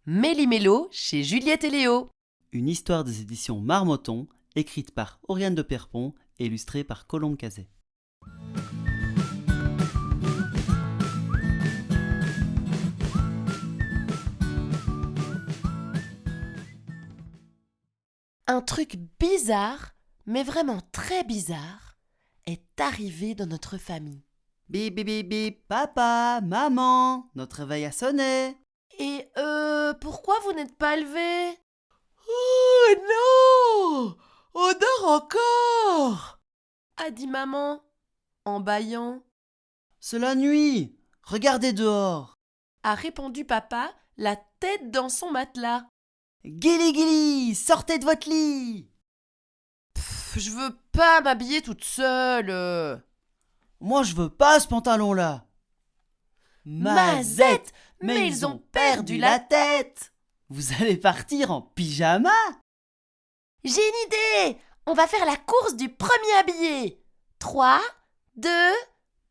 Méli-Mélo chez Juliette et Léo. Une histoire des éditions Marmotton, écrite par Oriane de Pierrepont et illustrée par Colombe Cazet. Un truc bizarre, mais vraiment très bizarre, est arrivé dans notre famille. Bip bip bip bip, papa, maman, notre réveil a sonné. Et pourquoi vous n'êtes pas levés? Oh non! On dort encore! A dit maman, en bâillant. C'est la nuit, regardez dehors. A répondu papa, la tête dans son matelas. Guili guili, sortez de votre lit. Je veux pas m'habiller toute seule. Moi je veux pas ce pantalon-là. Mazette, mais ils ont perdu la tête. Vous allez partir en pyjama? J'ai une idée! On va faire la course du premier habillé. 3, 2,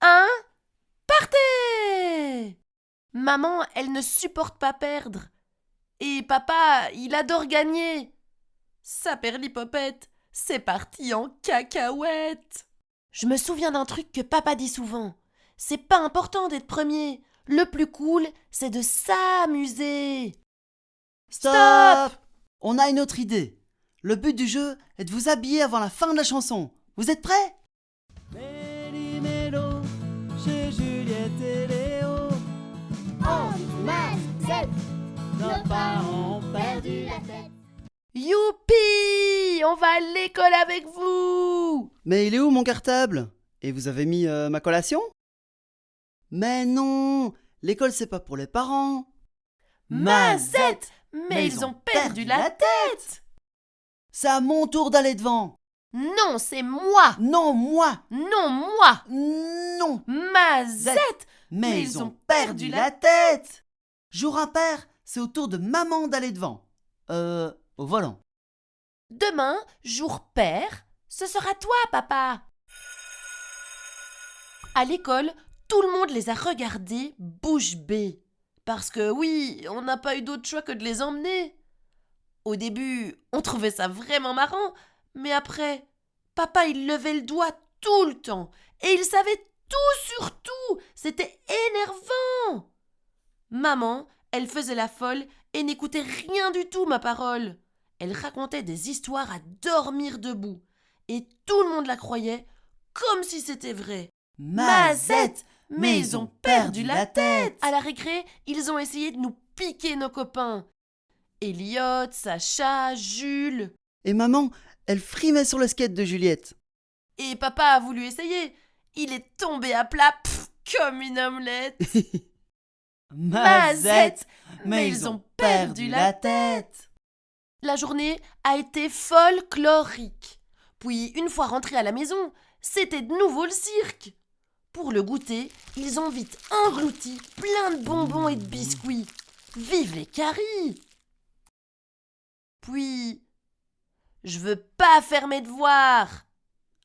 1, partez! Maman, elle ne supporte pas perdre. Et papa, il adore gagner. Ça perlipopette, c'est parti en cacahuète. Je me souviens d'un truc que papa dit souvent. C'est pas important d'être premier. Le plus cool, c'est de s'amuser. Stop! On a une autre idée. Le but du jeu est de vous habiller avant la fin de la chanson. Vous êtes prêts? Méli-Mélo, chez Juliette et Léo. Mazette, Nos parents ont perdu la tête. Youpi! On va à l'école avec vous! Mais il est où mon cartable? Et vous avez mis ma collation? Mais non! L'école c'est pas pour les parents. Mazette! Mais ils ont perdu la tête! C'est à mon tour d'aller devant. Non, c'est moi! Non, moi. Non, moi! Non. Mazette! Mais ils ont perdu la tête. Jour impair, c'est au tour de maman d'aller devant. Au volant. Demain, jour pair, ce sera toi, papa! À l'école, tout le monde les a regardés bouche bée. Parce que oui, on n'a pas eu d'autre choix que de les emmener. Au début, on trouvait ça vraiment marrant, mais après, papa il levait le doigt tout le temps et il savait tout sur tout. C'était énervant. Maman, elle faisait la folle et n'écoutait rien du tout, ma parole. Elle racontait des histoires à dormir debout et tout le monde la croyait comme si c'était vrai. Mazette! Mais ils ont perdu la tête! À la récré, ils ont essayé de nous piquer nos copains. Elliot, Sacha, Jules. Et maman, elle frimait sur le skate de Juliette. Et papa a voulu essayer. Il est tombé à plat, comme une omelette. Mazette! Mais ils ont perdu la tête! La journée a été folklorique. Puis, une fois rentrés à la maison, c'était de nouveau le cirque. Pour le goûter, ils ont vite englouti plein de bonbons et de biscuits. Vive les caries! Puis, je veux pas faire mes devoirs,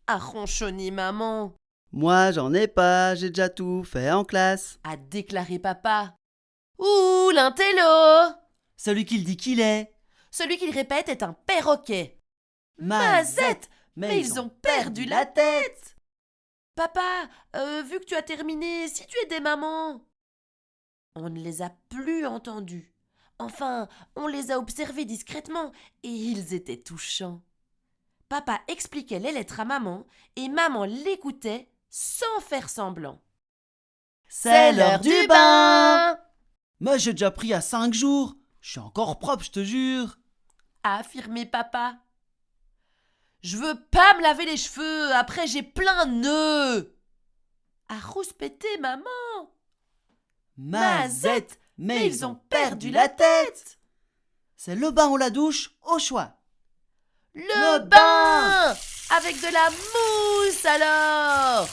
a ronchonné maman, Moi, j'en ai pas, j'ai déjà tout fait en classe. a déclaré papa. Ouh, l'intello! Celui qui le dit qu'il est. Celui qu'il répète est un perroquet. Mazette! Mais ils ont perdu la tête! Papa, vu que tu as terminé, si tu aidais maman. On ne les a plus entendus. Enfin, on les a observés discrètement et ils étaient touchants. Papa expliquait les lettres à maman et maman l'écoutait sans faire semblant. C'est l'heure du bain! Mais j'ai déjà pris à 5 jours. Je suis encore propre, je te jure. A affirmé papa. Je veux pas me laver les cheveux, après j'ai plein de nœuds. A rouspété maman. Mazette! Mais ils ont perdu la tête. C'est le bain ou la douche, au choix. Le bain! Avec de la mousse alors!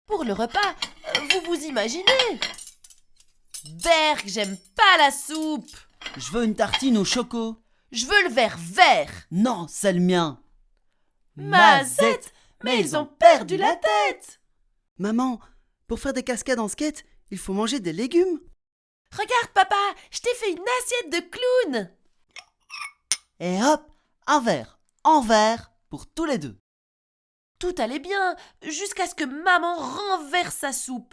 Pour le repas, vous vous imaginez? Berg, j'aime pas la soupe. Je veux une tartine au choco. Je veux le verre vert. Non, c'est le mien. Mazette! Mais ils ont perdu la tête. Maman, Pour faire des cascades en skate, il faut manger des légumes. Regarde, papa, je t'ai fait une assiette de clown. Et hop, un verre, en verre, pour tous les deux. Tout allait bien, jusqu'à ce que maman renverse sa soupe.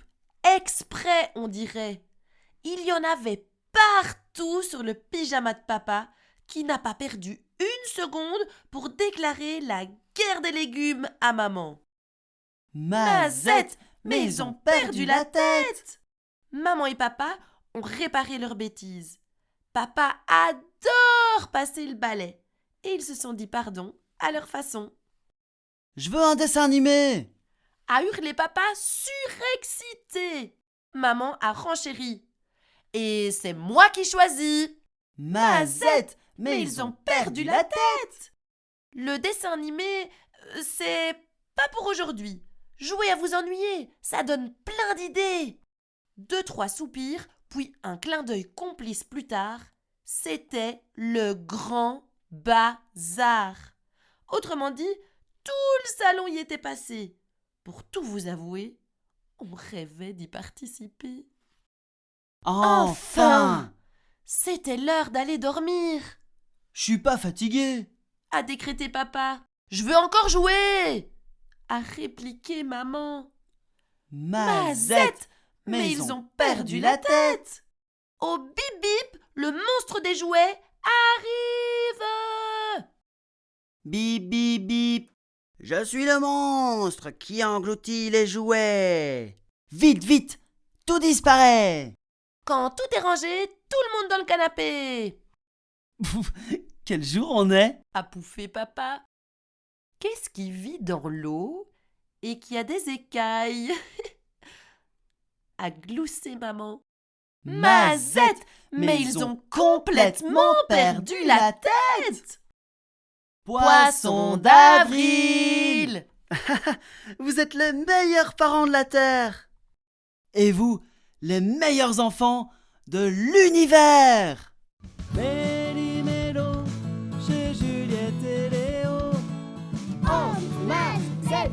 Exprès, on dirait. Il y en avait partout sur le pyjama de papa, qui n'a pas perdu une seconde pour déclarer la guerre des légumes à maman. Mazette, mais ils ont perdu la tête. Maman et papa ont réparé leurs bêtises. Papa adore passer le balai, et ils se sont dit pardon à leur façon. Je veux un dessin animé. A hurlé papa surexcité. Maman a renchéri. Et c'est moi qui choisis. Mazette, mais ils ont perdu la tête. Le dessin animé, c'est pas pour aujourd'hui. Jouez à vous ennuyer, ça donne plein d'idées. 2-3 soupirs, puis un clin d'œil complice plus tard. C'était le grand bazar. Autrement dit, tout le salon y était passé. Pour tout vous avouer, on rêvait d'y participer. Enfin! C'était l'heure d'aller dormir, Je suis pas fatigué. a décrété papa. Je veux encore jouer, a répliqué maman. Mazette, mais ils ont perdu la tête. Au bip bip, le monstre des jouets arrive. Bip bip bip. Je suis le monstre qui engloutit les jouets. Vite, vite, tout disparaît. Quand tout est rangé, tout le monde dans le canapé, Quel jour on est? a pouffé papa. Qu'est-ce qui vit dans l'eau et qui a des écailles? A gloussé maman. Mazette, mais ils ont complètement perdu la tête. Poisson d'avril. Vous êtes les meilleurs parents de la Terre. Et vous, les meilleurs enfants de l'univers. Méli-mélo, chez Juliette et Léo. Oh, Mazette,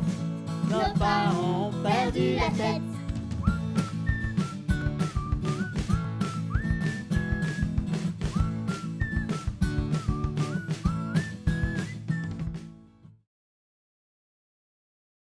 nos parents ont perdu la tête.